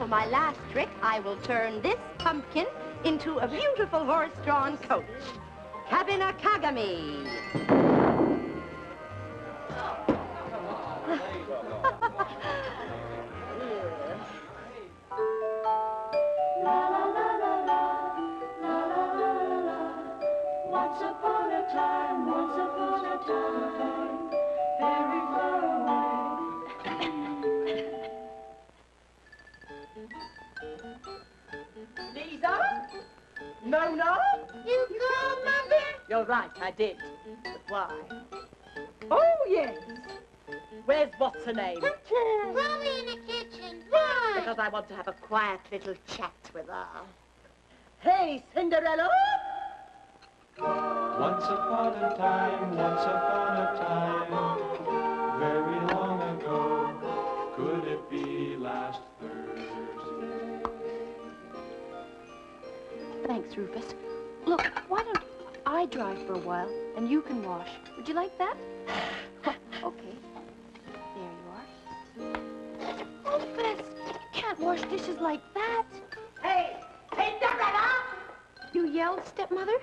for my last trick, I will turn this pumpkin into a beautiful horse-drawn coach. Cabina Kagami. Once upon a time, very far away. Lisa? Mona? You called, Mother? You're right, I did. But why? Oh, yes. Where's what's-her-name? Probably in the kitchen. Why? Because I want to have a quiet little chat with her. Hey, Cinderella! Once upon a time, very long ago, could it be last Thursday? Thanks, Rufus. Look, why don't I drive for a while and you can wash? Would you like that? Okay. There you are. Rufus, you can't wash dishes like that. Hey, Cinderella! You yelled, stepmother?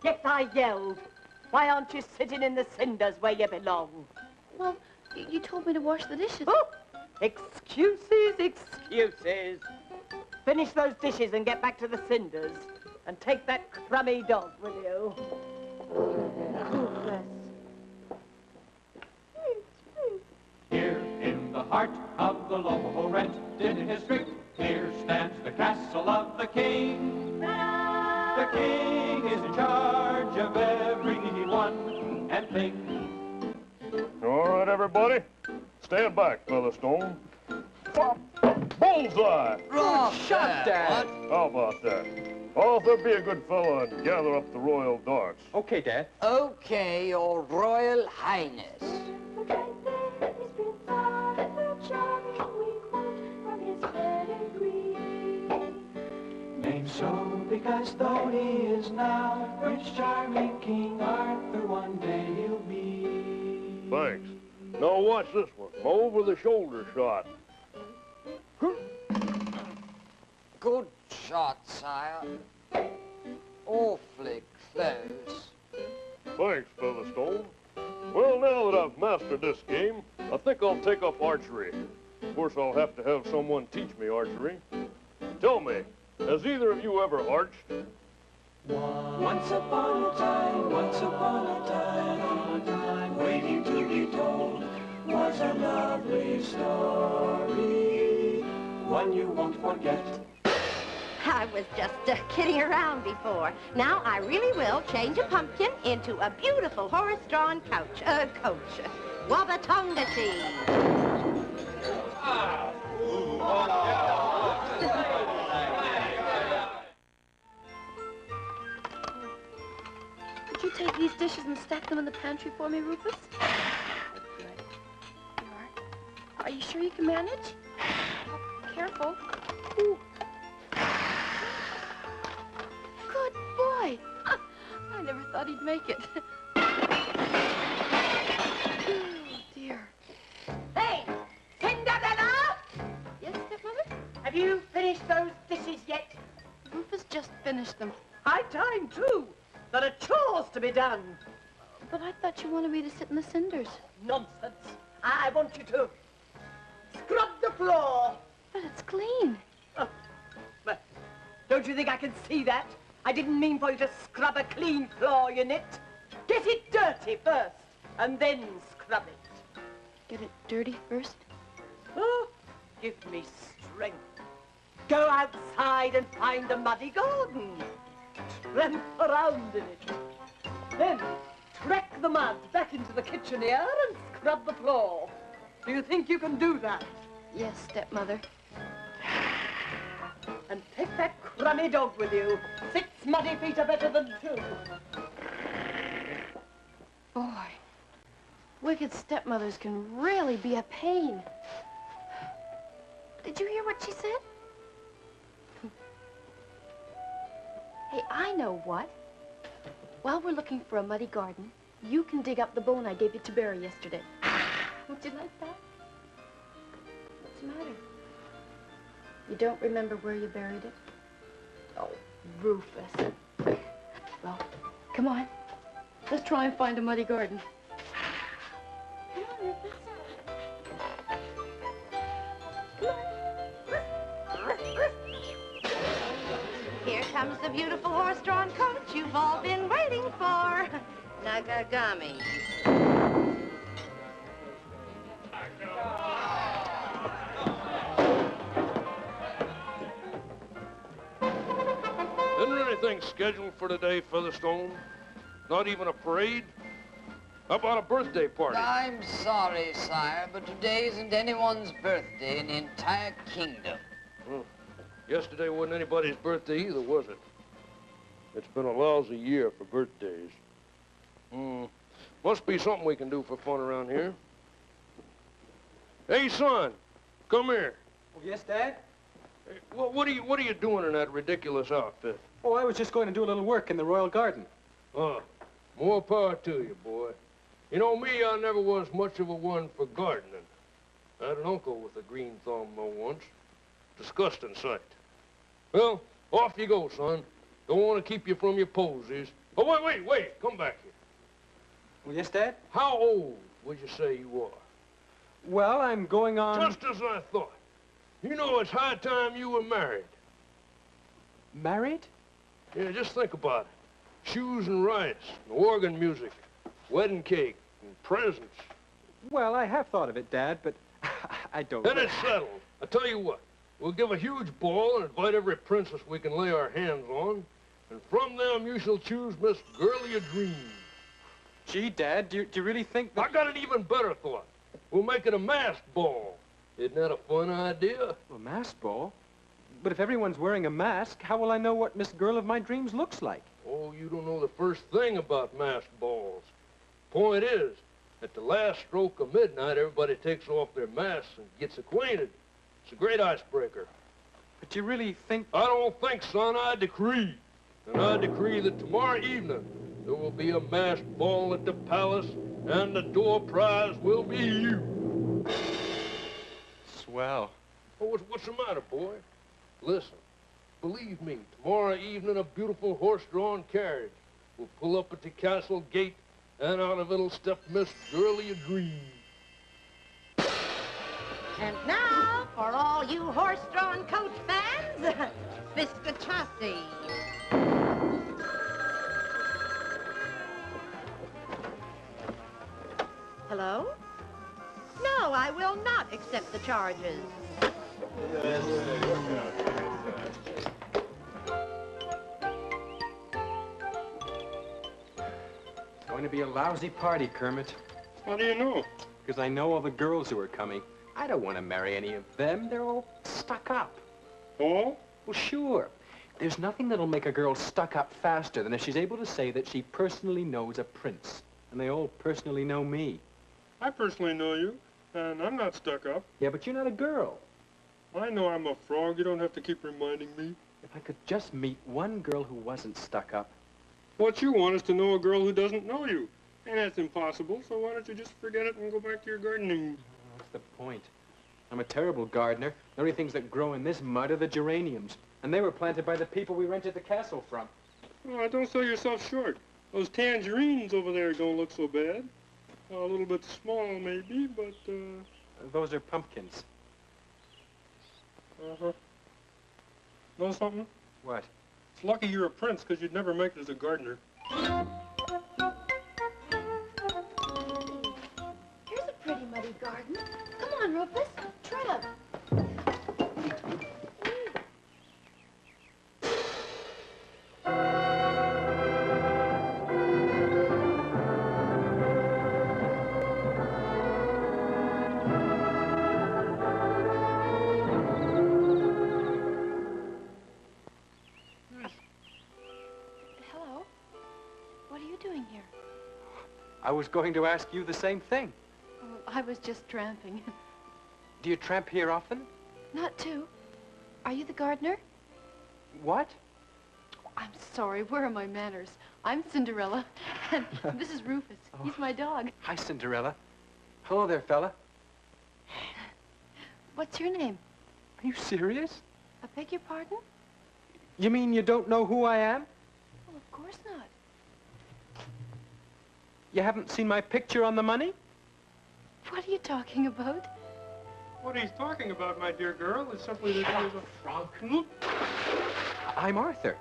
Yes, I yelled. Why aren't you sitting in the cinders where you belong? Well, you told me to wash the dishes. Oh, excuses, excuses. Finish those dishes and get back to the cinders. And take that crummy dog with you. Rufus. Here in the heart of the Low-Rent district, here stands the castle of the king. The king is in charge of everyone and thing. All right, everybody. Stand back, Featherstone. Bullseye! Oh, shut that! How about that? Arthur, be a good fellow and gather up the royal darts. Okay, Dad. Okay, Your Royal Highness. Named so because though he is now Prince Charming, King Arthur, one day he'll be. Thanks. Now watch this one. Over the shoulder shot. Good shot, sire. Awfully close. Thanks, Featherstone. Well, now that I've mastered this game, I think I'll take up archery. Of course, I'll have to have someone teach me archery. Tell me, has either of you ever arched? Once upon a time, waiting to be told, was a lovely story, one you won't forget. I was just kidding around before. Now I really will change a pumpkin into a beautiful horse-drawn coach. Wabatongachi. Could you take these dishes and stack them in the pantry for me, Rufus? Good. You are. Are you sure you can manage? Careful. Ooh. Good boy. I never thought he'd make it. Oh, dear. Hey, Cinderella! Yes, stepmother? Have you finished those dishes yet? Rufus just finished them. High time, too. There are chores to be done. But I thought you wanted me to sit in the cinders. Nonsense. I want you to scrub the floor. But it's clean. Oh, but don't you think I can see that? I didn't mean for you to scrub a clean floor, you nit. Get it dirty first, and then scrub it. Get it dirty first? Oh, give me strength. Go outside and find a muddy garden. Tramp around in it. Then track the mud back into the kitchen here and scrub the floor. Do you think you can do that? Yes, stepmother. And take that crummy dog with you. 6 muddy feet are better than 2. Boy, wicked stepmothers can really be a pain. Did you hear what she said? Hey, I know what. While we're looking for a muddy garden, you can dig up the bone I gave you to bury yesterday. Would you like that? What's the matter? You don't remember where you buried it? Oh, Rufus. Well, come on. Let's try and find a muddy garden. Come on, Rufus. Here comes the beautiful horse-drawn coach you've all been waiting for. Nakagami. Isn't there anything scheduled for today, Featherstone? Not even a parade? How about a birthday party? I'm sorry, sire, but today isn't anyone's birthday in the entire kingdom. Well, yesterday wasn't anybody's birthday either, was it? It's been a lousy year for birthdays. Must be something we can do for fun around here. Hey, son, come here. Oh, yes, Dad? Hey, what are you doing in that ridiculous outfit? Oh, I was just going to do a little work in the royal garden. More power to you, boy. You know me, I never was much of a one for gardening. I had an uncle with a green thumb once. Disgusting sight. Well, off you go, son. Don't want to keep you from your posies. Oh, wait, come back here. Oh, yes, Dad? How old would you say you are? Well, I'm going on... Just as I thought. You know, it's high time you were married. Married? Yeah, just think about it. Shoes and rice, and organ music, wedding cake, and presents. Well, I have thought of it, Dad, but I don't... Then it's settled. I tell you what, we'll give a huge ball and invite every princess we can lay our hands on, and from them you shall choose Miss Girl of Your Dreams. Gee, Dad, do you really think that... I got an even better thought. We'll make it a masked ball. Isn't that a fun idea? A masked ball? But if everyone's wearing a mask, how will I know what Miss Girl of My Dreams looks like? Oh, you don't know the first thing about masked balls. Point is, at the last stroke of midnight, everybody takes off their masks and gets acquainted. It's a great icebreaker. But you really think... I don't think, son, I decree. And I decree that tomorrow evening there will be a masked ball at the palace, and the door prize will be you. Swell. Oh, what's the matter, boy? Listen, believe me, tomorrow evening a beautiful horse-drawn carriage will pull up at the castle gate, and out of it'll step Miss Girl of Your Dreams. And now, for all you horse-drawn coach fans, Biscachassi. Hello? No, I will not accept the charges. It's going to be a lousy party, Kermit. How do you know? Because I know all the girls who are coming. I don't want to marry any of them. They're all stuck up. Oh? Well, sure. There's nothing that'll make a girl stuck up faster than if she's able to say that she personally knows a prince. And they all personally know me. I personally know you, and I'm not stuck up. Yeah, but you're not a girl. I know I'm a frog. You don't have to keep reminding me. If I could just meet one girl who wasn't stuck up. What you want is to know a girl who doesn't know you. And that's impossible, so why don't you just forget it and go back to your gardening? What's the point? I'm a terrible gardener. The only things that grow in this mud are the geraniums. And they were planted by the people we rented the castle from. Oh, don't sell yourself short. Those tangerines over there don't look so bad. A little bit small, maybe, but, Those are pumpkins. Uh-huh. Know something? What? It's lucky you're a prince, because you'd never make it as a gardener. Here's a pretty muddy garden. Come on, Rufus. Trev. Hello. What are you doing here? I was going to ask you the same thing. Oh, I was just tramping. Do you tramp here often? Not too. Are you the gardener? What? I'm sorry. Where are my manners? I'm Cinderella, and this is Rufus. He's my dog. Hi, Cinderella. Hello there, fella. What's your name? Are you serious? I beg your pardon? You mean you don't know who I am? Well, of course not. You haven't seen my picture on the money? What are you talking about? What he's talking about, my dear girl, is simply that he is a frog. I'm Arthur.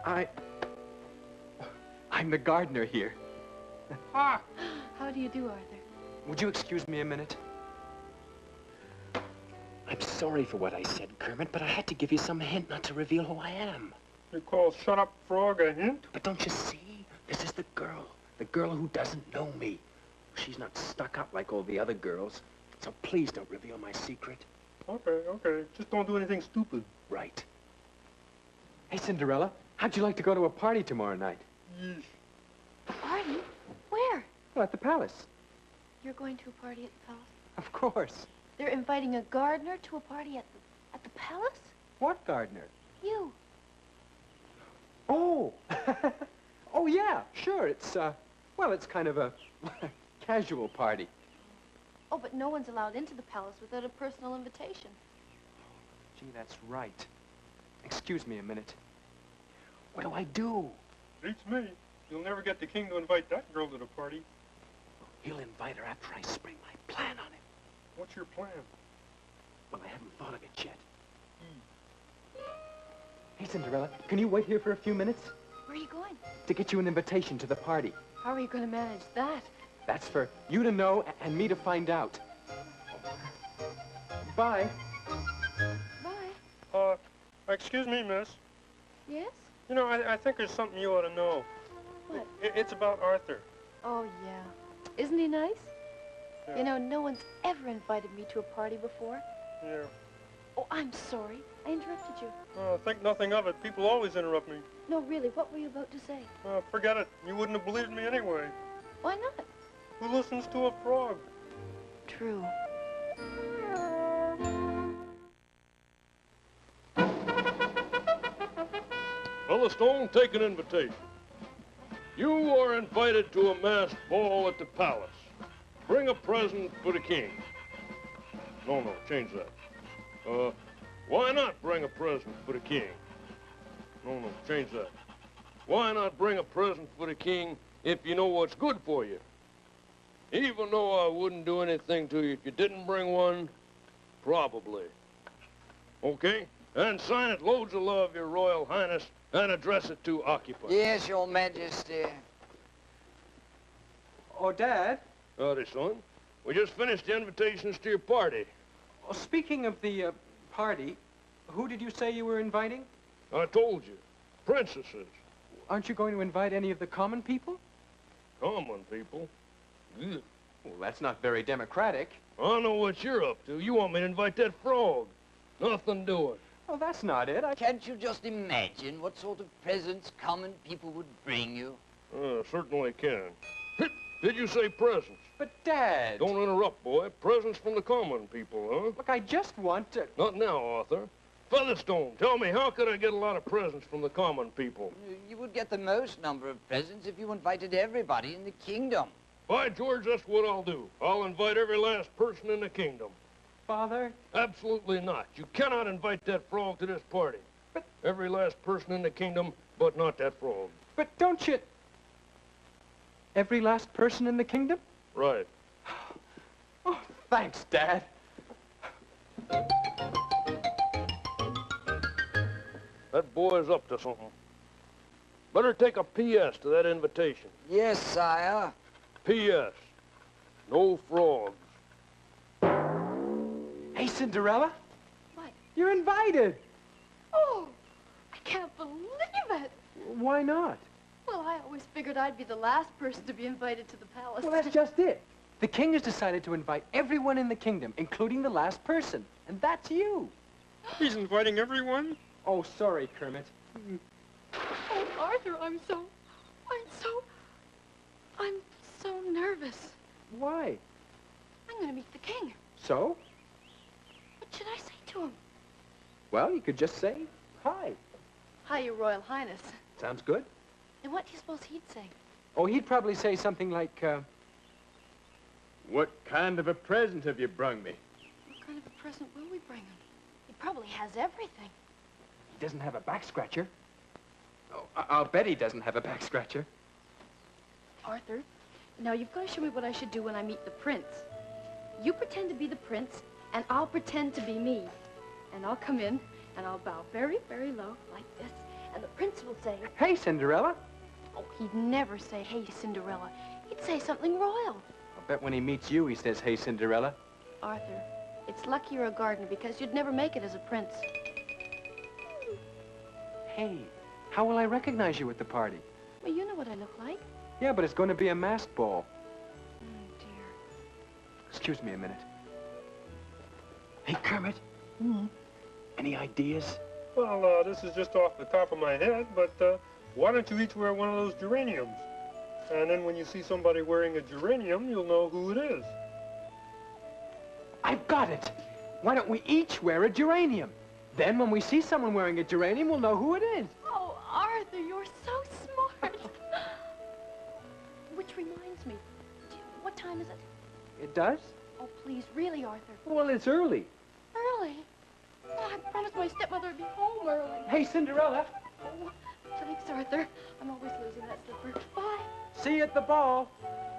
I'm the gardener here. Ah! How do you do, Arthur? Would you excuse me a minute? I'm sorry for what I said, Kermit, but I had to give you some hint not to reveal who I am. You call Shut Up Frog a hint? But don't you see? This is the girl who doesn't know me. She's not stuck up like all the other girls, so please don't reveal my secret. Okay, okay. Just don't do anything stupid. Right. Hey, Cinderella, how'd you like to go to a party tomorrow night? Yeesh. A party? Where? Well, at the palace. You're going to a party at the palace? Of course. They're inviting a gardener to a party at the palace? What gardener? You. Oh! Oh, yeah, sure. It's, well, it's kind of a casual party. Oh, but no one's allowed into the palace without a personal invitation. Gee, that's right. Excuse me a minute. What do I do? Beats me. You'll never get the king to invite that girl to the party. He'll invite her after I spring my plan on him. What's your plan? Well, I haven't thought of it yet. Hey, Cinderella, can you wait here for a few minutes? Where are you going? To get you an invitation to the party. How are you going to manage that? That's for you to know and me to find out. Bye. Bye. Excuse me, miss. Yes? You know, I think there's something you ought to know. What? It's about Arthur. Oh, yeah. Isn't he nice? Yeah. You know, no one's ever invited me to a party before. Yeah. Oh, I'm sorry. I interrupted you. Think nothing of it. People always interrupt me. No, really, what were you about to say? Forget it. You wouldn't have believed me anyway. Why not? Who listens to a frog? True. Featherstone, take an invitation. You are invited to a masked ball at the palace. Bring a present for the king. No, change that. Why not bring a present for the king? No, change that. Why not bring a present for the king if you know what's good for you? Even though I wouldn't do anything to you if you didn't bring one, probably. Okay? And sign it loads of love, Your Royal Highness, and address it to occupants. Yes, Your Majesty. Oh, Dad. Howdy, son. We just finished the invitations to your party. Oh, speaking of the party, who did you say you were inviting? I told you. Princesses. Aren't you going to invite any of the common people? Common people. Ugh. Well, that's not very democratic. I know what you're up to. You want me to invite that frog. Nothing doing. Oh, that's not it. Can't you just imagine what sort of presents common people would bring you? Certainly can. Did you say presents? But, Dad... Don't interrupt, boy. Presents from the common people, huh? Look, I just want to... Not now, Arthur. Featherstone, tell me, how could I get a lot of presents from the common people? You would get the most number of presents if you invited everybody in the kingdom. By George, that's what I'll do. I'll invite every last person in the kingdom. Father? Absolutely not. You cannot invite that frog to this party. But... Every last person in the kingdom, but not that frog. But don't you... Every last person in the kingdom? Right. Oh, thanks, Dad. That boy's up to something. Better take a P.S. to that invitation. Yes, sire. P.S. No frogs. Hey, Cinderella. What? You're invited. Oh, I can't believe it. Why not? Well, I always figured I'd be the last person to be invited to the palace. Well, that's just it. The king has decided to invite everyone in the kingdom, including the last person. And that's you. He's inviting everyone? Oh, sorry, Kermit. Oh, Arthur, I'm so nervous. Why? I'm going to meet the king. So? What should I say to him? Well, you could just say hi. Hi, Your Royal Highness. Sounds good. And what do you suppose he'd say? Oh, he'd probably say something like, what kind of a present have you brung me? What kind of a present will we bring him? He probably has everything. He doesn't have a back scratcher. Oh, I'll bet he doesn't have a back scratcher. Arthur, now you've got to show me what I should do when I meet the prince. You pretend to be the prince, and I'll pretend to be me. And I'll come in, and I'll bow very, very low, like this, and the prince will say, Hey, Cinderella. oh, he'd never say, hey, Cinderella. He'd say something royal. I'll bet when he meets you, he says, hey, Cinderella. Arthur, it's lucky you're a gardener, because you'd never make it as a prince. Hey, how will I recognize you at the party? Well, you know what I look like. Yeah, but it's going to be a masked ball. Oh, dear. Excuse me a minute. Hey, Kermit. Any ideas? Well, this is just off the top of my head, but why don't you each wear one of those geraniums? And then when you see somebody wearing a geranium, you'll know who it is. I've got it. Why don't we each wear a geranium? Then when we see someone wearing a geranium, we'll know who it is. Oh, Arthur, you're so smart. Which reminds me, what time is it? It does? Oh, please, really, Arthur. Well, it's early. Early? Oh, I promised my stepmother would be home early. Hey, Cinderella. Oh, thanks, Arthur. I'm always losing that slipper. Bye. See you at the ball.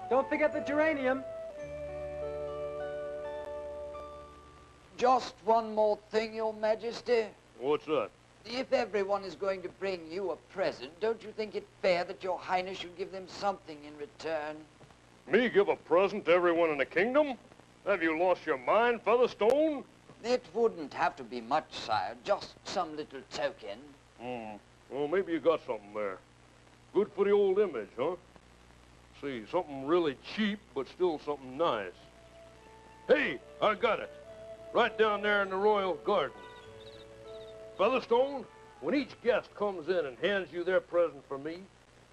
Don't forget the geranium. Just one more thing, Your Majesty. What's that? If everyone is going to bring you a present, don't you think it fair that Your Highness should give them something in return? Me give a present to everyone in the kingdom? Have you lost your mind, Featherstone? It wouldn't have to be much, sire. Just some little token. Well, maybe you got something there. Good for the old image, huh? See, something really cheap, but still something nice. Hey, I got it. Right down there in the royal garden. Featherstone, when each guest comes in and hands you their present for me,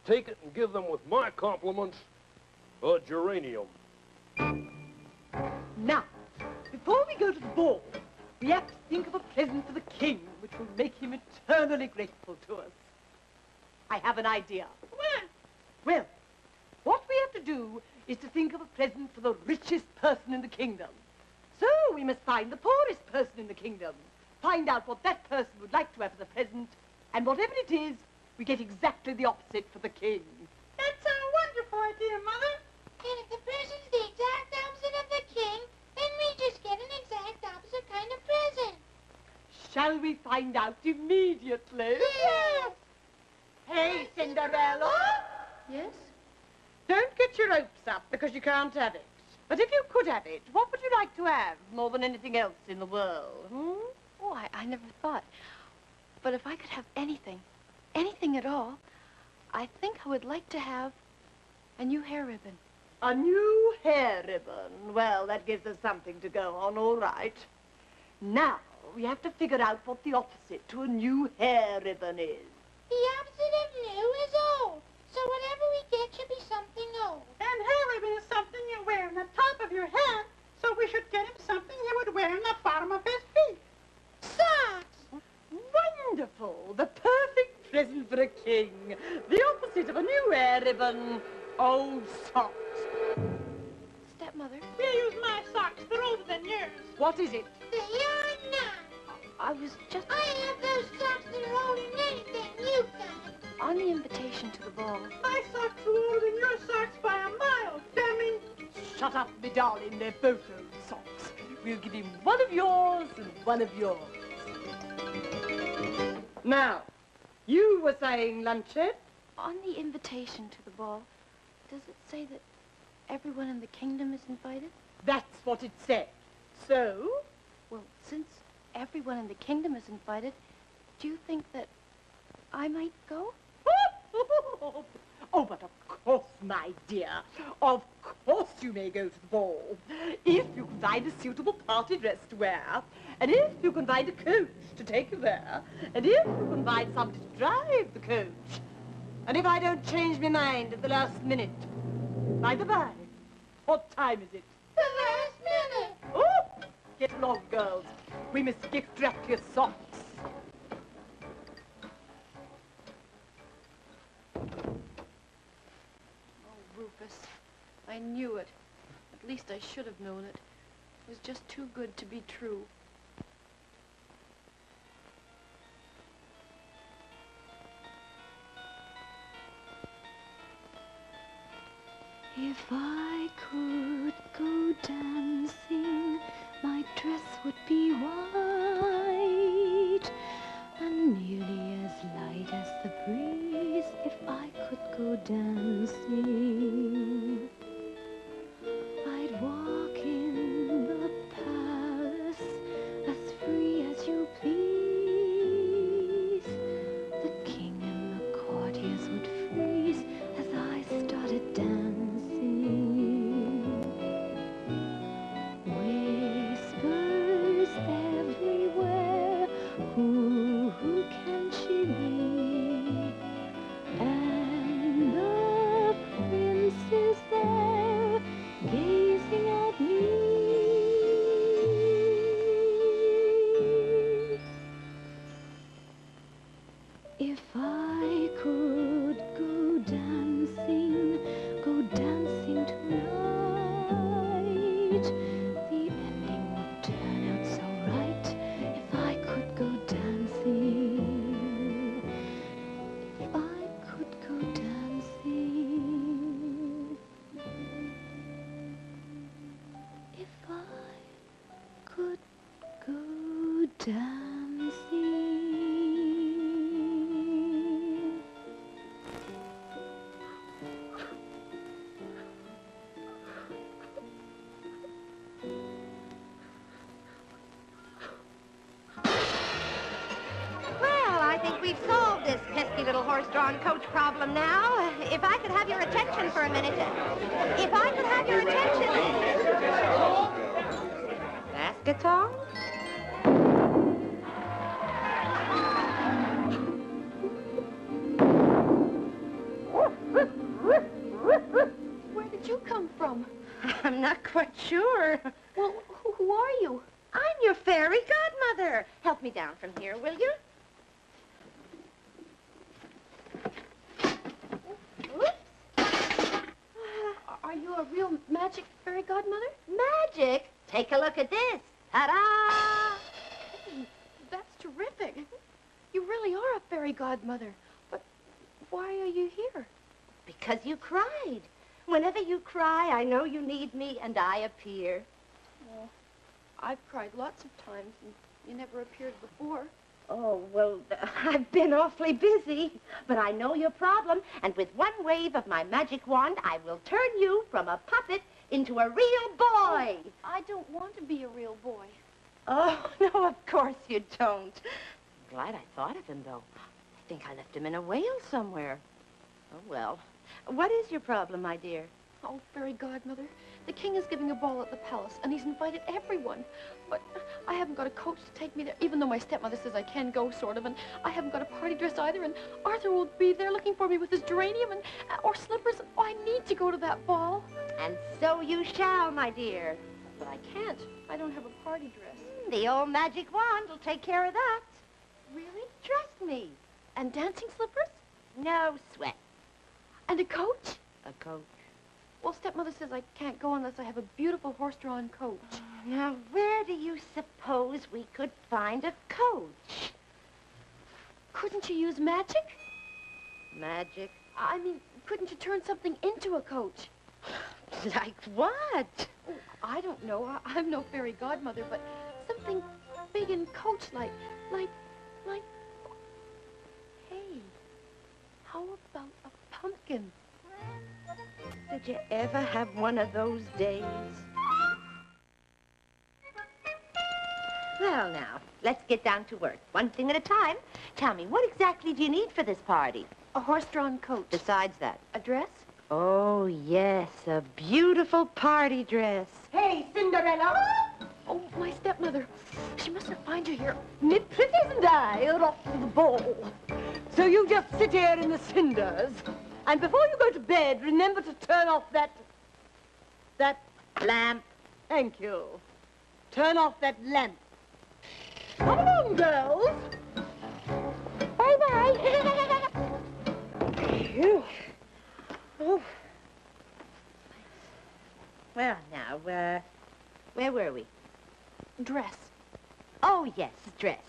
take it and give them with my compliments a geranium. Now, before we go to the ball, we have to think of a present for the king which will make him eternally grateful to us. I have an idea. Well, what we have to do is to think of a present for the richest person in the kingdom. So we must find the poorest person in the kingdom, find out what that person would like to have as a present, and whatever it is, we get exactly the opposite for the king. That's a wonderful idea, Mother. And if the present's the exact opposite of the king, then we just get an exact opposite kind of present. Shall we find out immediately? Yes. Hey, Cinderella. Yes? Don't get your hopes up because you can't have it. But if you could have it, what would you like to have more than anything else in the world? Oh, I never thought. But if I could have anything, anything at all, I think I would like to have a new hair ribbon. A new hair ribbon. Well, that gives us something to go on, all right. Now, we have to figure out what the opposite to a new hair ribbon is. The opposite of new is old. So whatever we get should be something old. And hair ribbon is something you wear on the top of your head, so we should get him something he would wear on the bottom of his feet. Socks! Wonderful! The perfect present for a king. The opposite of a new hair ribbon, old socks. Stepmother, We'll use my socks. They're older than yours. What is it? They are not. I was just I have those socks that are older than anything you've got. on the invitation to the ball. My socks are older than your socks by a mile, dummy. Shut up, me darling. They're both old socks. We'll give him one of yours and one of yours. Now, you were saying, Lunchet? On the invitation to the ball, does it say that everyone in the kingdom is invited? That's what it said. So? Well, since everyone in the kingdom is invited, do you think that I might go? Oh, but of course, my dear. Of course you may go to the ball. If you can find a suitable party dress to wear, and if you can find a coach to take you there, and if you can find somebody to drive the coach, and if I don't change my mind at the last minute. By the by, what time is it? The last minute. Oh, get along, girls. We must gift wrap your socks. Rufus, I knew it. At least I should have known it. It was just too good to be true. If I could go dancing, my dress would be white and nearly as light as the breeze. If I could go dancing, I'd walk in the palace as free as you please. The king and the courtiers would freeze as I started dancing. Whispers everywhere, who can she be? And the prince is there, gazing at me. If I could go dancing tonight, the ending would turn out so right. If I could go dancing, if I could go dancing, if I could go dancing. Well, I think we've solved this pesky little horse-drawn coach problem now. If I could have your attention for a minute. If I could have your attention. Basketball? Where did you come from? I'm not quite sure. Well, who are you? I'm your fairy godmother. Help me down from here, will you? Are you a real magic fairy godmother? Magic? Take a look at this. Ta-da! That's terrific. You really are a fairy godmother. But why are you here? Because you cried. Whenever you cry, I know you need me, and I appear. Well, I've cried lots of times, and you never appeared before. Oh, well, I've been awfully busy. But I know your problem, and with one wave of my magic wand, I will turn you from a puppet into a real boy. Oh, I don't want to be a real boy. Oh, no, of course you don't. I'm glad I thought of him, though. I think I left him in a whale somewhere. Oh, well. What is your problem, my dear? Oh, fairy godmother, the king is giving a ball at the palace, and he's invited everyone. But I haven't got a coach to take me there, even though my stepmother says I can go, sort of, and I haven't got a party dress either, and Arthur will be there looking for me with his geranium and or slippers. Oh, I need to go to that ball. And so you shall, my dear. But I can't. I don't have a party dress. The old magic wand will take care of that. Really? Trust me. And dancing slippers? No sweat. And a coach? A coach. Well, stepmother says I can't go unless I have a beautiful horse-drawn coach. Now, where do you suppose we could find a coach? Couldn't you use magic? Magic? I mean, couldn't you turn something into a coach? Like what? Oh, I don't know. I'm no fairy godmother, but something big and coach-like. Like... Hey, how about a pumpkin? Did you ever have one of those days? Well, now, let's get down to work. One thing at a time. Tell me, what exactly do you need for this party? A horse-drawn coach. Besides that? A dress? Oh, yes, a beautiful party dress. Hey, Cinderella! Oh, my stepmother. She mustn't find you here. Me pretties and I are off to the ball. So you just sit here in the cinders. And before you go to bed, remember to turn off that Lamp. Thank you. Turn off that lamp. Come along, girls. Bye-bye. Phew. Oh. Well, now, where were we? Dress. Oh, yes, dress.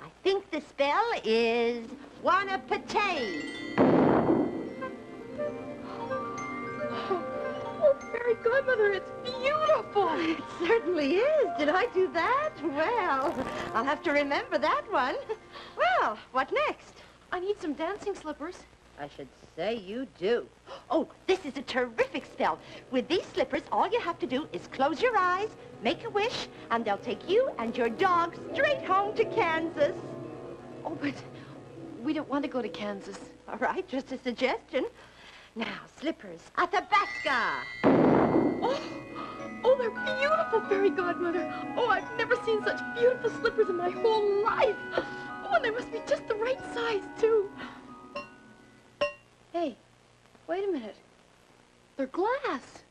I think the spell is wanna patay. godmother, it's beautiful. It certainly is. Did I do that? Well, I'll have to remember that one. Well, what next? I need some dancing slippers. I should say you do. Oh, this is a terrific spell. With these slippers, all you have to do is close your eyes, make a wish, and they'll take you and your dog straight home to Kansas. Oh, but we don't want to go to Kansas. All right, just a suggestion. Now, slippers, Athabasca. Oh, they're beautiful, fairy godmother. Oh, I've never seen such beautiful slippers in my whole life. Oh, and they must be just the right size, too. Hey, wait a minute. They're glass.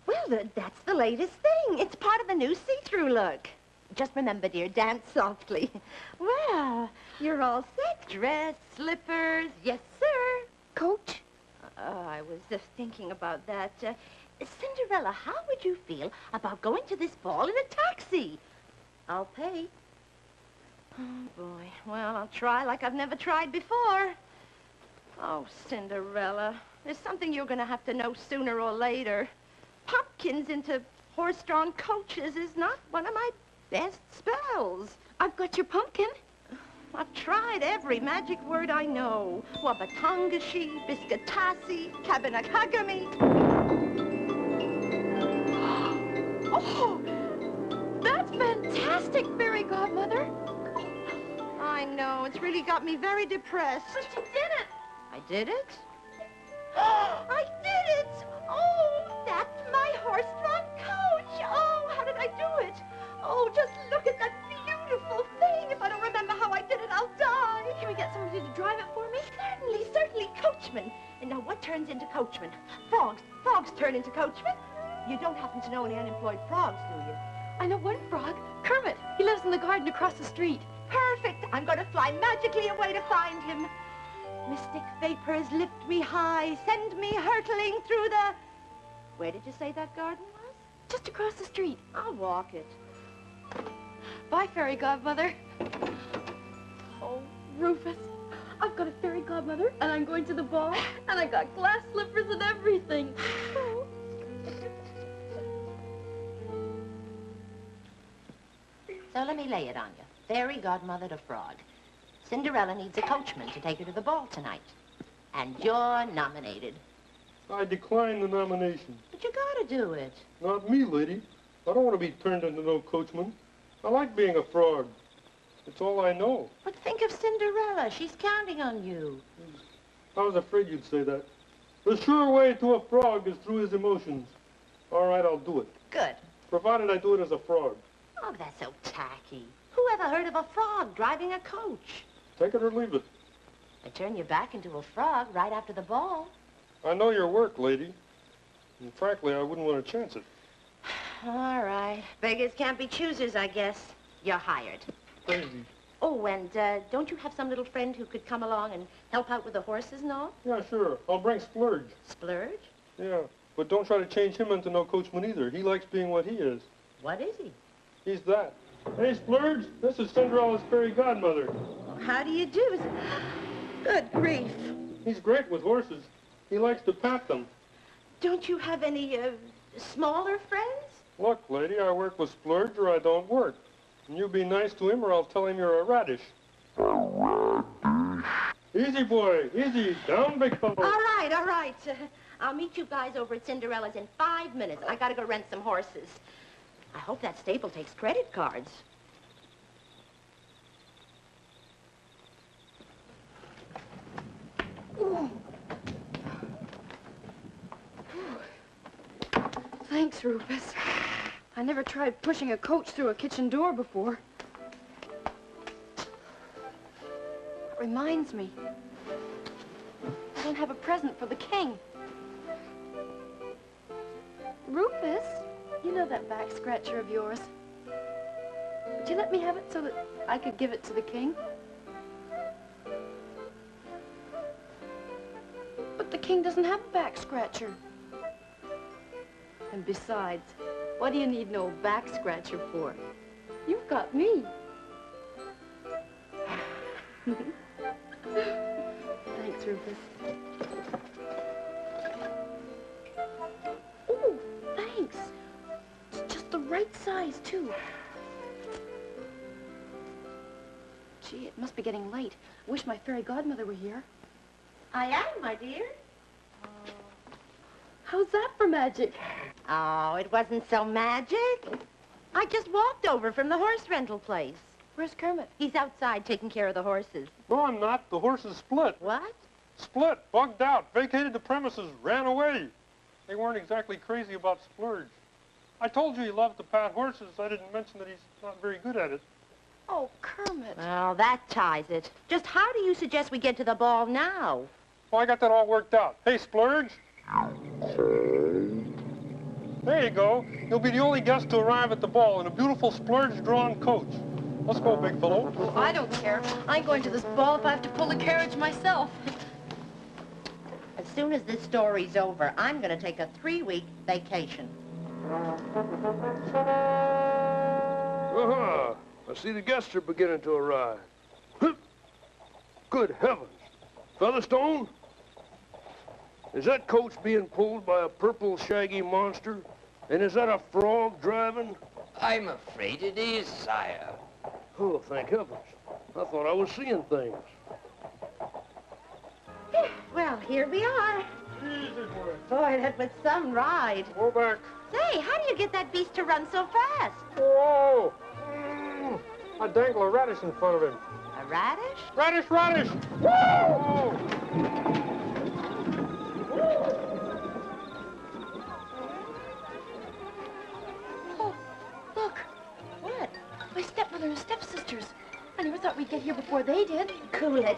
Well, that's the latest thing. It's part of the new see-through look. Just remember, dear, dance softly. Well, you're all set. Dress, slippers, yes, sir. Coach? I was just thinking about that. Cinderella, how would you feel about going to this ball in a taxi? I'll pay. Oh, boy. Well, I'll try like I've never tried before. Oh, Cinderella, there's something you're going to have to know sooner or later. Pumpkins into horse-drawn coaches is not one of my best spells. I've got your pumpkin. I've tried every magic word I know. Wabatongashi, biscuitasi, kabinakagami. Oh, that's fantastic, fairy godmother. I know, it's really got me very depressed. But you did it. I did it? I did it! Oh, that's my horse-drawn coach. Oh, how did I do it? Oh, just look at that beautiful thing. If I don't remember how I did it, I'll die. Can we get somebody to drive it for me? Certainly, certainly, coachman. And now what turns into coachman? Frogs. Frogs turn into coachmen. You don't happen to know any unemployed frogs, do you? I know one frog, Kermit. He lives in the garden across the street. Perfect. I'm going to fly magically away to find him. Mystic vapors lift me high, send me hurtling through the... Where did you say that garden was? Just across the street. I'll walk it. Bye, fairy godmother. Oh, Rufus, I've got a fairy godmother, and I'm going to the ball, and I got glass slippers and everything. Oh. So let me lay it on you. Fairy godmother to Frog. Cinderella needs a coachman to take her to the ball tonight. And you're nominated. I decline the nomination. But you gotta do it. Not me, lady. I don't want to be turned into no coachman. I like being a frog. It's all I know. But think of Cinderella. She's counting on you. I was afraid you'd say that. The sure way to a frog is through his emotions. All right, I'll do it. Good. Provided I do it as a frog. Oh, that's so tacky. Who ever heard of a frog driving a coach? Take it or leave it. I turn you back into a frog right after the ball. I know your work, lady. And frankly, I wouldn't want to chance it. All right. Beggars can't be choosers, I guess. You're hired. Crazy. Oh, and don't you have some little friend who could come along and help out with the horses and all? Yeah, sure. I'll bring Splurge. Splurge? Yeah, but don't try to change him into no coachman either. He likes being what he is. What is he? He's that. Hey, Splurge, this is Cinderella's fairy godmother. How do you do? Good grief. He's great with horses. He likes to pat them. Don't you have any, smaller friends? Look, lady, I work with Splurge or I don't work. And you be nice to him or I'll tell him you're a radish. Easy, boy. Easy. Down, big fellow. All right, all right. I'll meet you guys over at Cinderella's in 5 minutes. I gotta go rent some horses. I hope that stable takes credit cards. Ooh. Thanks, Rufus. I never tried pushing a coach through a kitchen door before. That reminds me. I don't have a present for the king. Rufus, you know that back scratcher of yours. Would you let me have it so that I could give it to the king? But the king doesn't have a back scratcher. And besides, what do you need no back scratcher for? You've got me. Thanks, Rufus. Oh, thanks. right size, too. Gee, it must be getting late. I wish my fairy godmother were here. I am, my dear. How's that for magic? Oh, it wasn't so magic. I just walked over from the horse rental place. Where's Kermit? He's outside taking care of the horses. No, I'm not. The horses split. What? Split, bugged out, vacated the premises, ran away. They weren't exactly crazy about Splurge. I told you he loved to pat horses. I didn't mention that he's not very good at it. Oh, Kermit. Well, that ties it. Just how do you suggest we get to the ball now? Well, I got that all worked out. Hey, Splurge. There you go. You'll be the only guest to arrive at the ball in a beautiful Splurge-drawn coach. Let's go, big fellow. Oh, I don't care. I'm going to this ball if I have to pull the carriage myself. As soon as this story's over, I'm going to take a 3-week vacation. Uh-huh. I see the guests are beginning to arrive. Good heavens. Featherstone? Is that coach being pulled by a purple shaggy monster? And is that a frog driving? I'm afraid it is, sire. Oh, thank heavens. I thought I was seeing things. Well, here we are. Jesus, Boy, that was some ride. go back. Say, how do you get that beast to run so fast? Whoa! I dangle a radish in front of him. A radish? Radish, radish! Whoa! Oh, look. What? My stepmother and stepsisters. I never thought we'd get here before they did. Cool it.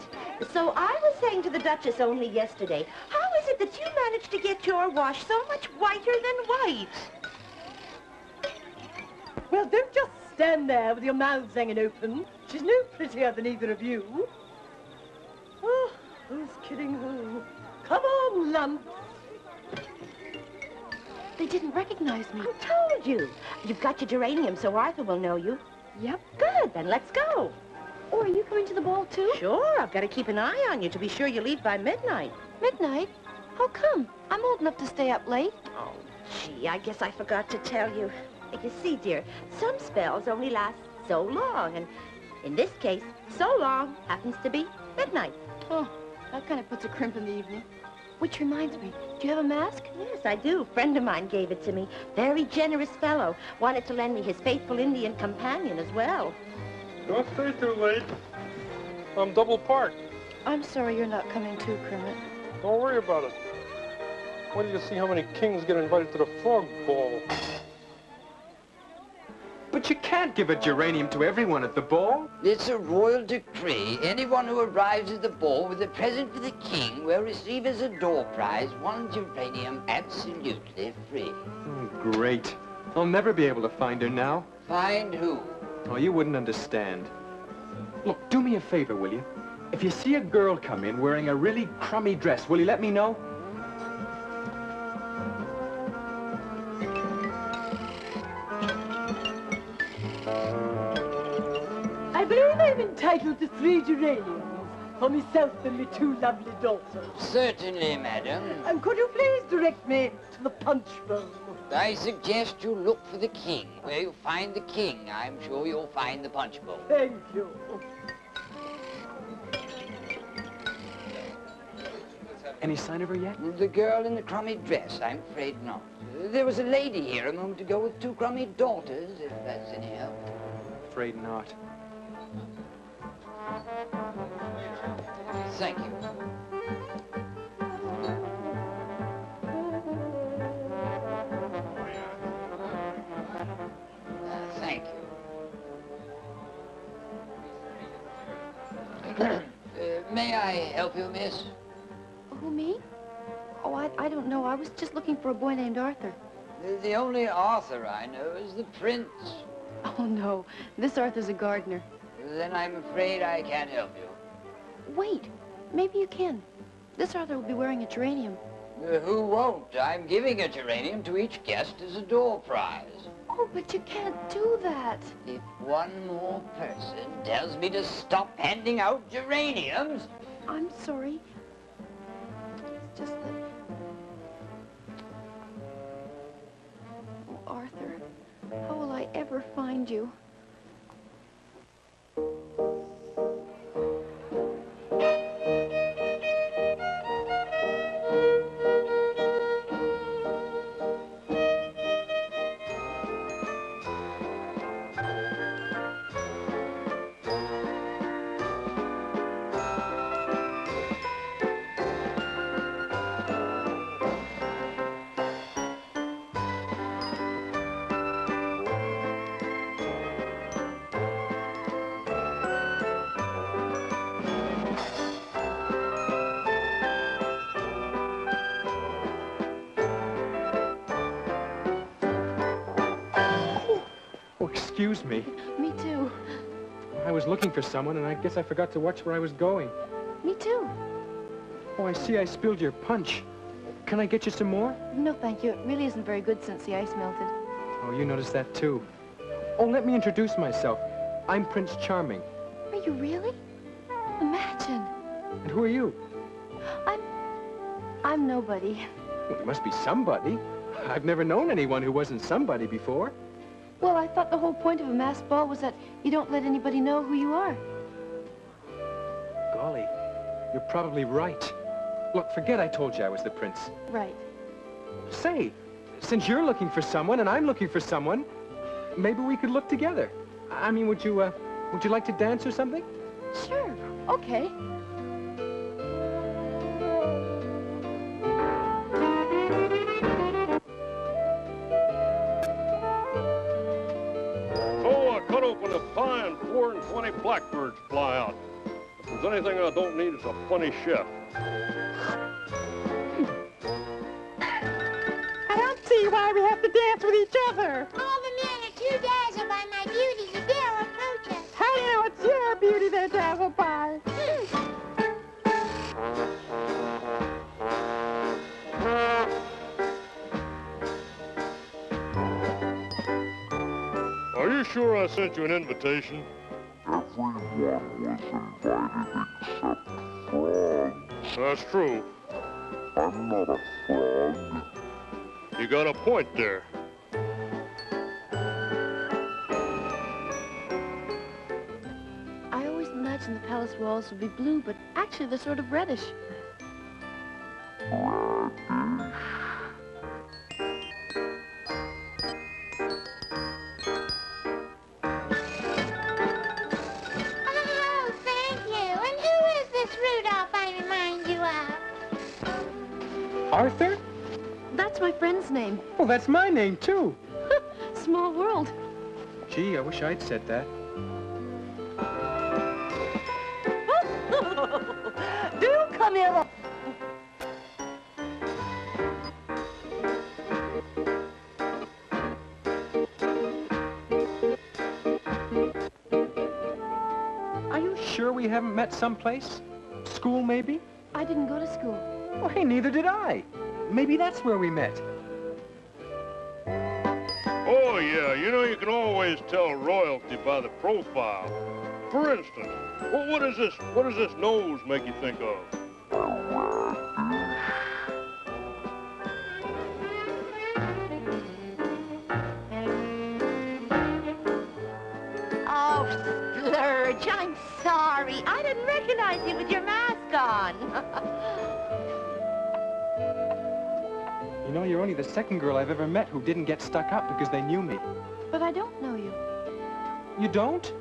So I was saying to the Duchess only yesterday, how is it that you managed to get your wash so much whiter than white? Well, don't just stand there with your mouths hanging open. She's no prettier than either of you. Oh, who's kidding who? Come on, lumps. They didn't recognize me. I told you. You've got your geranium so Arthur will know you. Yep. Good, then let's go. Oh, are you coming to the ball, too? Sure, I've got to keep an eye on you to be sure you leave by midnight. Midnight? How come? I'm old enough to stay up late. Oh, gee, I guess I forgot to tell you. You see, dear, some spells only last so long, and in this case, so long happens to be midnight. Oh, that kind of puts a crimp in the evening. Which reminds me, do you have a mask? Yes, I do. A friend of mine gave it to me. Very generous fellow. Wanted to lend me his faithful Indian companion as well. Don't stay too late. I'm double parked. I'm sorry you're not coming too, Kermit. Don't worry about it. Wait till you see how many kings get invited to the frog ball. But you can't give a geranium to everyone at the ball. It's a royal decree. Anyone who arrives at the ball with a present for the king will receive as a door prize 1 geranium absolutely free. Oh, great. I'll never be able to find her now. Find who? Oh, you wouldn't understand. Look, do me a favor, will you? If you see a girl come in wearing a really crummy dress, will you let me know? I believe I'm entitled to 3 geraniums for myself and my 2 lovely daughters. Certainly, madam. And could you please direct me to the punch bowl? I suggest you look for the king. Where you find the king, I'm sure you'll find the punch bowl. Thank you. Any sign of her yet? The girl in the crummy dress, I'm afraid not. There was a lady here a moment ago with 2 crummy daughters, if that's any help. Afraid not. Thank you. Thank you. May I help you, miss? Who, me? Oh, I don't know. I was just looking for a boy named Arthur. The only Arthur I know is the prince. Oh, no. This Arthur's a gardener. Then I'm afraid I can't help you. Wait. Maybe you can. This Arthur will be wearing a geranium. Who won't? I'm giving a geranium to each guest as a door prize. Oh, but you can't do that. If one more person tells me to stop handing out geraniums... I'm sorry. It's just that... Oh, Arthur, how will I ever find you? Oh, excuse me. Me too. I was looking for someone, and I guess I forgot to watch where I was going. Me too. Oh, I see I spilled your punch. Can I get you some more? No, thank you. It really isn't very good since the ice melted. Oh, you noticed that too. Oh, let me introduce myself. I'm Prince Charming. Are you really? Imagine. And who are you? I'm nobody. Well, you must be somebody. I've never known anyone who wasn't somebody before. Well, I thought the whole point of a masked ball was that you don't let anybody know who you are. Golly, you're probably right. Look, forget I told you I was the prince. Right. Say, since you're looking for someone and I'm looking for someone, maybe we could look together. I mean, would you like to dance or something? Sure. Okay. So I cut open a pie and 4 and 20 blackbirds fly out. If there's anything I don't need, it's a funny chef. I don't see why we have to dance with each other. All the men are too dazzled by my beauty to dare approach us. How do you know it's your beauty they're dazzled by? Are you sure I sent you an invitation? Everyone was invited except Frog. That's true. I'm not a frog. You got a point there. I always imagined the palace walls would be blue, but actually they're sort of reddish. Oh, thank you. And who is this Rudolph I remind you of? Arthur? That's my friend's name. Well, that's my name, too. Small world. Gee, I wish I'd said that. Do come here. Are you sure we haven't met someplace? School, maybe? I didn't go to school. Well, hey, neither did I. Maybe that's where we met. Oh, yeah, you know you can always tell royalty by the profile. For instance, what does this nose make you think of? Oh, Splurge, I'm sorry. I didn't recognize you with your mask on. You know, you're only the second girl I've ever met who didn't get stuck up because they knew me. But I don't know you. You don't?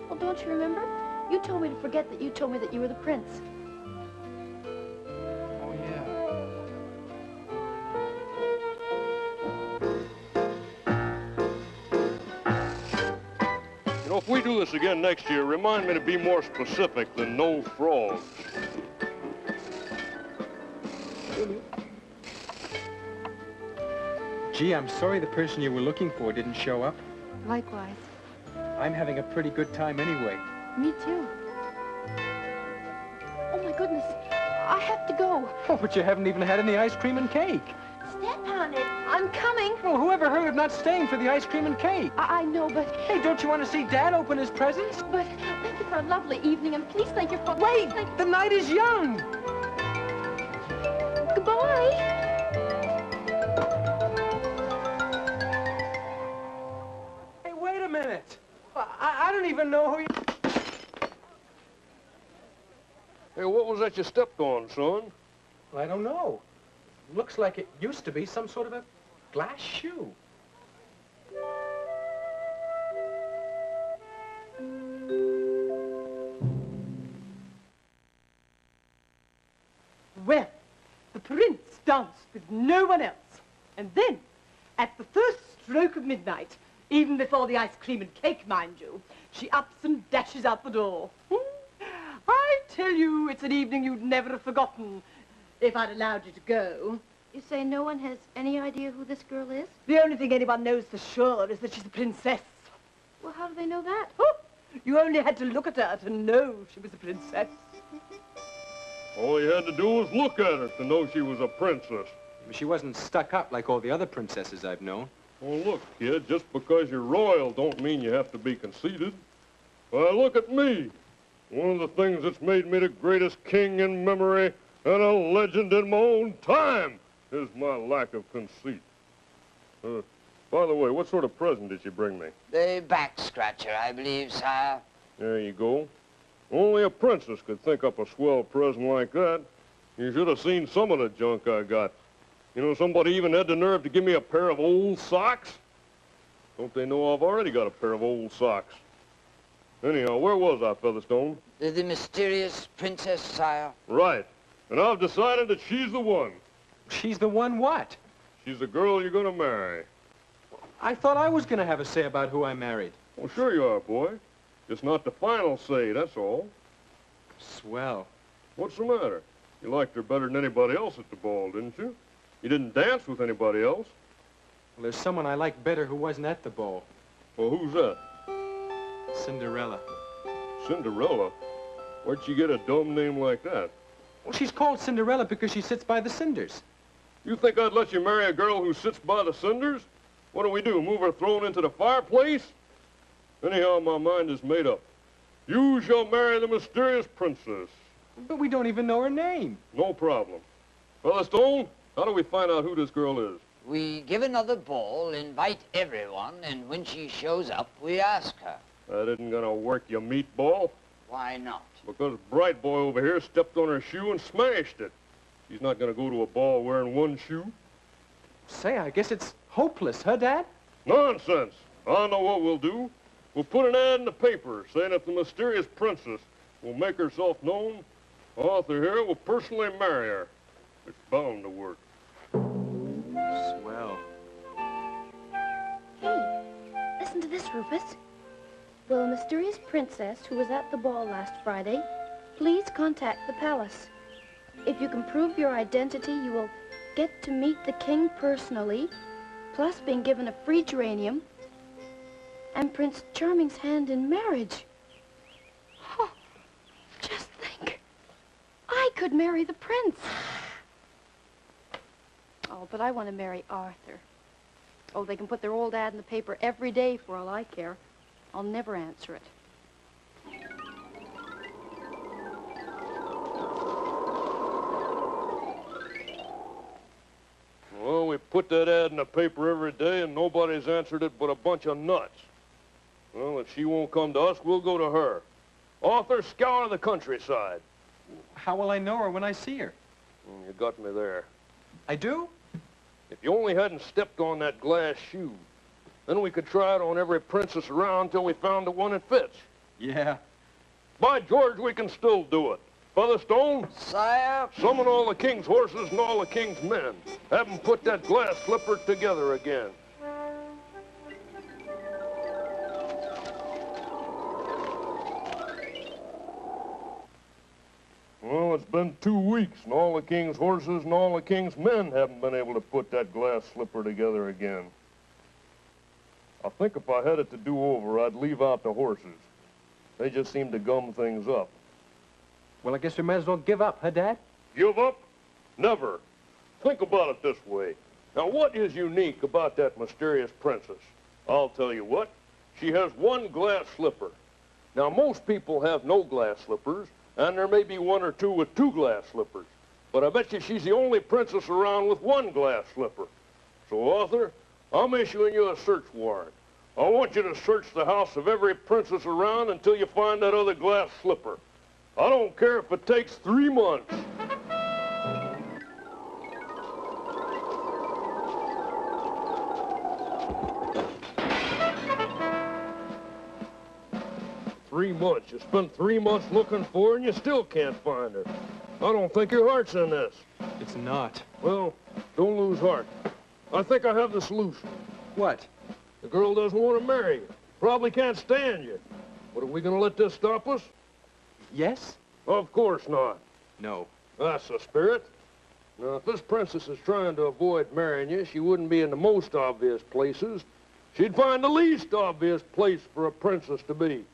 Well, don't you remember? You told me to forget that you told me that you were the prince. Oh, yeah. You know, if we do this again next year, remind me to be more specific than no frogs. Gee, I'm sorry the person you were looking for didn't show up. Likewise. I'm having a pretty good time anyway. Me too. Oh, my goodness. I have to go. Oh, but you haven't even had any ice cream and cake. Step on it. I'm coming. Well, whoever heard of not staying for the ice cream and cake? I know, but... Hey, don't you want to see Dad open his presents? But thank you for a lovely evening, and please thank you for... Wait! The night is young! Goodbye. Hey, don't know who you... Hey, what was that you stepped on, son? I don't know. Looks like it used to be some sort of a glass shoe. Well, the prince danced with no one else. And then, at the first stroke of midnight, even before the ice cream and cake, mind you, she ups and dashes out the door. I tell you, it's an evening you'd never have forgotten if I'd allowed you to go. You say no one has any idea who this girl is? The only thing anyone knows for sure is that she's a princess. Well, how do they know that? Oh, you only had to look at her to know she was a princess. All you had to do was look at her to know she was a princess. She wasn't stuck up like all the other princesses I've known. Well, look, kid, just because you're royal don't mean you have to be conceited. Well, look at me. One of the things that's made me the greatest king in memory and a legend in my own time is my lack of conceit. By the way, what sort of present did you bring me? The back scratcher, I believe, sire. There you go. Only a princess could think up a swell present like that. You should have seen some of the junk I got. You know, somebody even had the nerve to give me a pair of old socks. Don't they know I've already got a pair of old socks? Anyhow, where was I, Featherstone? The mysterious princess, sire. Right. And I've decided that she's the one. She's the one what? She's the girl you're gonna marry. I thought I was going to have a say about who I married. Well, sure you are, boy. Just not the final say, that's all. Swell. What's the matter? You liked her better than anybody else at the ball, didn't you? You didn't dance with anybody else. Well, there's someone I like better who wasn't at the ball. Well, who's that? Cinderella. Cinderella? Where'd she get a dumb name like that? Well, she's called Cinderella because she sits by the cinders. You think I'd let you marry a girl who sits by the cinders? What do? Move her thrown into the fireplace? Anyhow, my mind is made up. You shall marry the mysterious princess. But we don't even know her name. No problem. Featherstone, how do we find out who this girl is? We give another ball, invite everyone, and when she shows up, we ask her. That isn't gonna work, you meatball. Why not? Because Bright Boy over here stepped on her shoe and smashed it. She's not gonna go to a ball wearing one shoe. Say, I guess it's hopeless, huh, Dad? Nonsense. I know what we'll do. We'll put an ad in the paper saying that the mysterious princess will make herself known. Arthur here will personally marry her. It's bound to work. Swell. Hey, listen to this, Rufus. Will a mysterious princess who was at the ball last Friday please contact the palace? If you can prove your identity, you will get to meet the king personally, plus being given a free geranium and Prince Charming's hand in marriage. Oh, just think. I could marry the prince. Oh, but I want to marry Arthur. Oh, they can put their old ad in the paper every day for all I care. I'll never answer it. Well, we put that ad in the paper every day and nobody's answered it but a bunch of nuts. Well, if she won't come to us, we'll go to her. Arthur, scour the countryside. How will I know her when I see her? You got me there. I do? If you only hadn't stepped on that glass shoe, then we could try it on every princess around till we found the one that fits. Yeah. By George, we can still do it. Featherstone? Sire? Summon all the king's horses and all the king's men. Have them put that glass slipper together again. Well, it's been 2 weeks, and all the king's horses and all the king's men haven't been able to put that glass slipper together again. I think if I had it to do over, I'd leave out the horses. They just seem to gum things up. Well, I guess we might as well give up, huh, Dad? Give up? Never. Think about it this way. Now, what is unique about that mysterious princess? I'll tell you what. She has one glass slipper. Now, most people have no glass slippers, and there may be one or two with 2 glass slippers. But I bet you she's the only princess around with 1 glass slipper. So, Arthur, I'm issuing you a search warrant. I want you to search the house of every princess around until you find that other glass slipper. I don't care if it takes 3 months. Three months. You spent 3 months looking for her and you still can't find her. I don't think your heart's in this. It's not. Well, don't lose heart. I think I have the solution. What? The girl doesn't want to marry you. Probably can't stand you. But are we going to let this stop us? Yes? Of course not. No. That's the spirit. Now, if this princess is trying to avoid marrying you, she wouldn't be in the most obvious places. She'd find the least obvious place for a princess to be.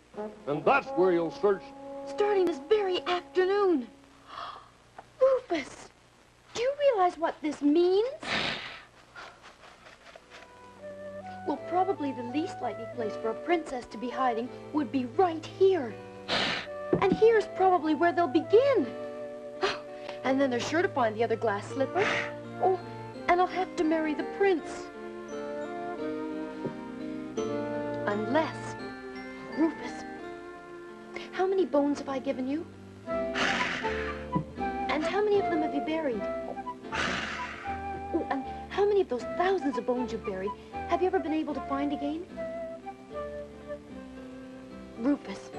And that's where you'll search. Starting this very afternoon. Rufus, do you realize what this means? Well, probably the least likely place for a princess to be hiding would be right here. And here's probably where they'll begin. And then they're sure to find the other glass slipper. Oh, and I'll have to marry the prince. Unless, Rufus, how many bones have I given you? And how many of them have you buried? Oh, and how many of those thousands of bones you buried have you ever been able to find again? Rufus,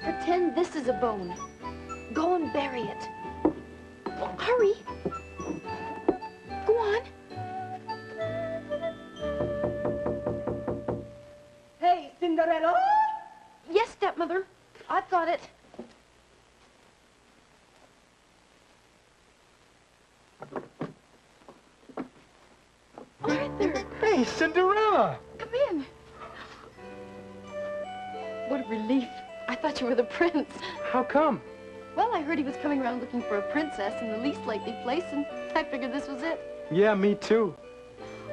pretend this is a bone. Go and bury it. Oh, hurry. Go on. Hey, Cinderella! Yes, stepmother. I've got it. Arthur! Hey, Cinderella! Come in. What a relief. I thought you were the prince. How come? Well, I heard he was coming around looking for a princess in the least likely place, and I figured this was it. Yeah, me too.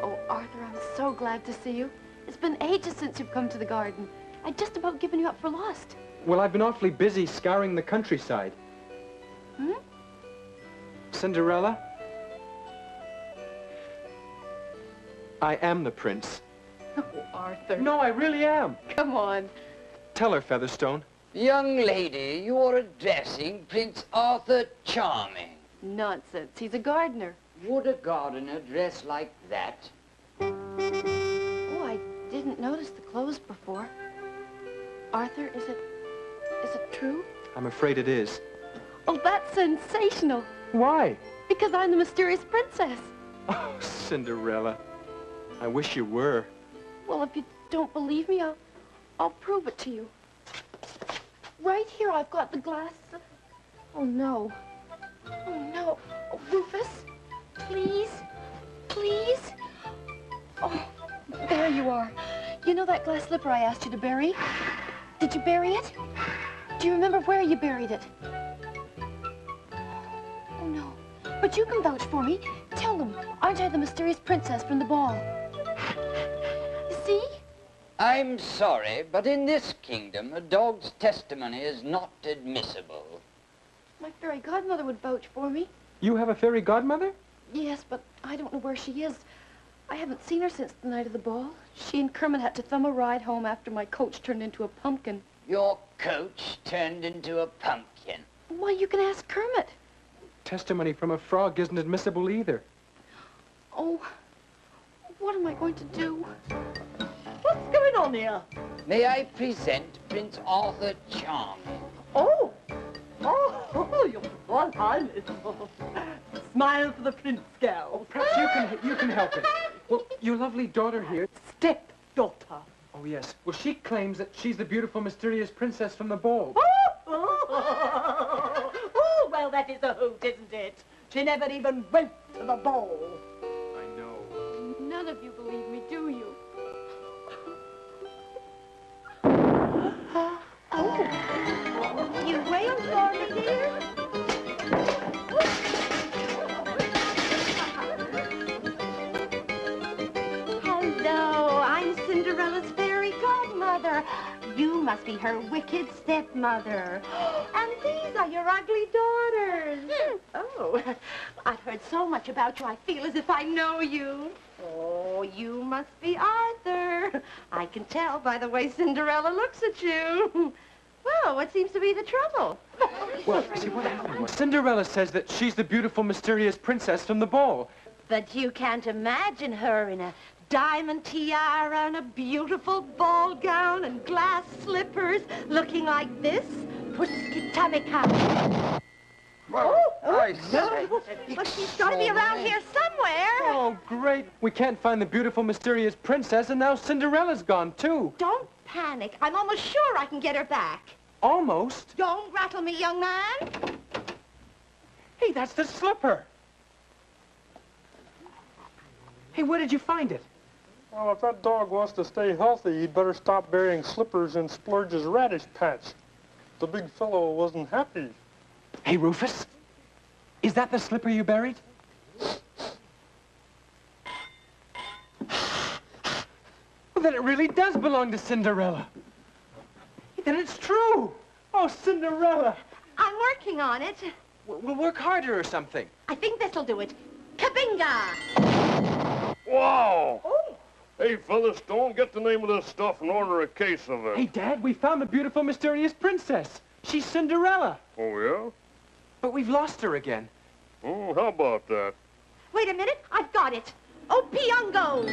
Oh, Arthur, I'm so glad to see you. It's been ages since you've come to the garden. I'd just about given you up for lost. Well, I've been awfully busy scouring the countryside. Hmm? Cinderella? I am the prince. Oh, Arthur. No, I really am. Come on. Tell her, Featherstone. Young lady, you're addressing Prince Arthur Charming. Nonsense. He's a gardener. Would a gardener dress like that? Oh, I didn't notice the clothes before. Arthur, is it true? I'm afraid it is. Oh, that's sensational. Why? Because I'm the mysterious princess. Oh, Cinderella. I wish you were. Well, if you don't believe me, I'll prove it to you. Right here, I've got the glass. Oh, no. Oh, no. Oh, Rufus, please, please. Oh, there you are. You know that glass slipper I asked you to bury? Did you bury it? Do you remember where you buried it? Oh, no. But you can vouch for me. Tell them, aren't I the mysterious princess from the ball? You see? I'm sorry, but in this kingdom, a dog's testimony is not admissible. My fairy godmother would vouch for me. You have a fairy godmother? Yes, but I don't know where she is. I haven't seen her since the night of the ball. She and Kermit had to thumb a ride home after my coach turned into a pumpkin. Your coach turned into a pumpkin. Why, you can ask Kermit. Testimony from a frog isn't admissible either. Oh, what am I going to do? What's going on here? May I present Prince Arthur Charming? Oh! Oh, your Royal Highness. Smile for the prince, girl. Perhaps you can help it. Well, your lovely daughter here. Stepdaughter. Oh, yes. Well, she claims that she's the beautiful, mysterious princess from the ball. Oh, well, that is a hoot, isn't it? She never even went to the ball. I know. None of you believe me, do you? You wait for me, dear? Hello, I'm Cinderella's fairy godmother. You must be her wicked stepmother. And these are your ugly daughters. Oh, I've heard so much about you, I feel as if I know you. Oh, you must be Arthur. I can tell by the way Cinderella looks at you. Well, what seems to be the trouble? Well, see, what happened was Cinderella says that she's the beautiful, mysterious princess from the ball. But you can't imagine her in a diamond tiara and a beautiful ball gown and glass slippers looking like this. Puskitamika. Well, I say. Well, she's got to be around here somewhere. Oh, great. We can't find the beautiful, mysterious princess, and now Cinderella's gone, too. Don't panic. I'm almost sure I can get her back. Almost? Don't rattle me, young man. Hey, that's the slipper. Hey, where did you find it? Well, if that dog wants to stay healthy, he'd better stop burying slippers in Splurge's radish patch. The big fellow wasn't happy. Hey, Rufus, is that the slipper you buried? Well, then it really does belong to Cinderella. Then it's true. Oh, Cinderella. I'm working on it. We'll work harder or something. I think this'll do it. Kabinga! Wow! Oh. Hey, Featherstone, get the name of this stuff and order a case of it. Hey, Dad, we found the beautiful, mysterious princess. She's Cinderella. Oh, yeah? But we've lost her again. Oh, how about that? Wait a minute, I've got it. Oh, Piongo!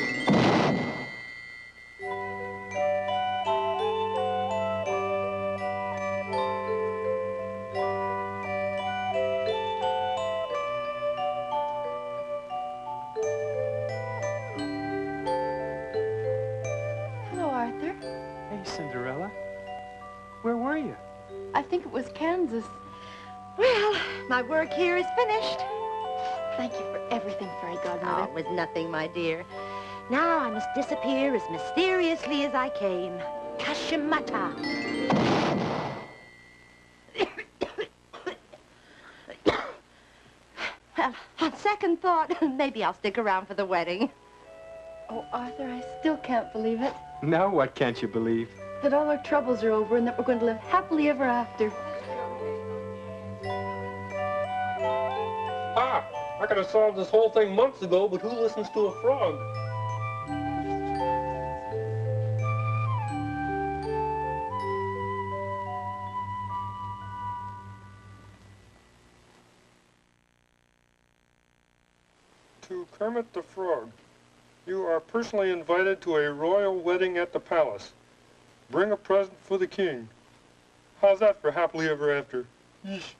Hello, Arthur. Hey, Cinderella. Where were you? I think it was Kansas. Well, my work here is finished. Thank you for everything, Fairy Godmother. Oh, it was nothing, my dear. Now I must disappear as mysteriously as I came. Kashimata. Well, on second thought, maybe I'll stick around for the wedding. Oh, Arthur, I still can't believe it. Now what can't you believe? That all our troubles are over and that we're going to live happily ever after. Ah! I could have solved this whole thing months ago, but who listens to a frog? To Kermit the Frog. You are personally invited to a royal wedding at the palace. Bring a present for the king. How's that for happily ever after? Yeesh.